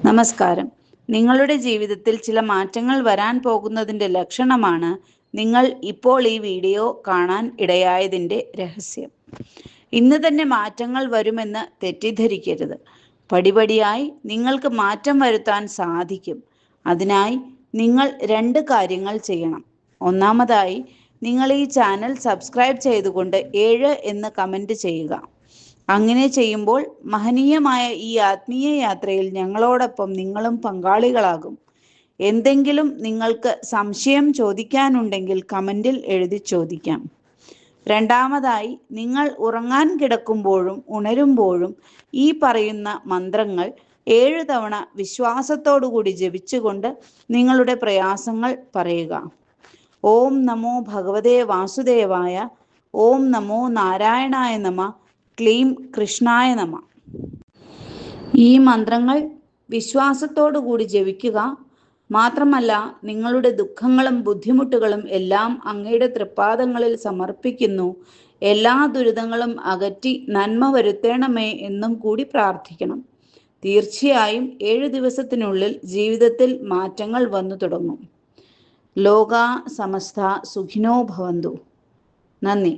നമസ്കാരം. നിങ്ങളുടെ ജീവിതത്തിൽ ചില മാറ്റങ്ങൾ വരാൻ പോകുന്നതിൻ്റെ ലക്ഷണമാണ് നിങ്ങൾ ഇപ്പോൾ ഈ വീഡിയോ കാണാൻ ഇടയായതിൻ്റെ രഹസ്യം. ഇന്ന് തന്നെ മാറ്റങ്ങൾ വരുമെന്ന് തെറ്റിദ്ധരിക്കരുത്. പടിപടിയായി നിങ്ങൾക്ക് മാറ്റം വരുത്താൻ സാധിക്കും. അതിനായി നിങ്ങൾ 2 കാര്യങ്ങൾ ചെയ്യണം. ഒന്നാമതായി, നിങ്ങൾ ഈ ചാനൽ സബ്സ്ക്രൈബ് ചെയ്തുകൊണ്ട് 7 എന്ന് കമൻറ്റ് ചെയ്യുക. അങ്ങനെ ചെയ്യുമ്പോൾ മഹനീയമായ ഈ ആത്മീയ യാത്രയിൽ ഞങ്ങളോടൊപ്പം നിങ്ങളും പങ്കാളികളാകും. എന്തെങ്കിലും നിങ്ങൾക്ക് സംശയം ചോദിക്കാനുണ്ടെങ്കിൽ കമൻറ്റിൽ എഴുതി ചോദിക്കാം. രണ്ടാമതായി, നിങ്ങൾ ഉറങ്ങാൻ കിടക്കുമ്പോഴും ഉണരുമ്പോഴും ഈ പറയുന്ന മന്ത്രങ്ങൾ 7 തവണ വിശ്വാസത്തോടുകൂടി ജപിച്ചുകൊണ്ട് നിങ്ങളുടെ പ്രയാസങ്ങൾ പറയുക. ഓം നമോ ഭഗവതേ വാസുദേവായ, ഓം നമോ നാരായണായ നമ, ക്ലീം കൃഷ്ണായ നമ. ഈ മന്ത്രങ്ങൾ വിശ്വാസത്തോടുകൂടി ജപിക്കുക. മാത്രമല്ല, നിങ്ങളുടെ ദുഃഖങ്ങളും ബുദ്ധിമുട്ടുകളും എല്ലാം അങ്ങയുടെ തൃപ്പാദങ്ങളിൽ സമർപ്പിക്കുന്നു. എല്ലാ ദുരിതങ്ങളും അകറ്റി നന്മ വരുത്തേണമേ എന്നും കൂടി പ്രാർത്ഥിക്കണം. തീർച്ചയായും 7 ദിവസത്തിനുള്ളിൽ ജീവിതത്തിൽ മാറ്റങ്ങൾ വന്നു തുടങ്ങും. ലോകാ സമസ്ത സുഖിനോ ഭവന്തു. നന്ദി.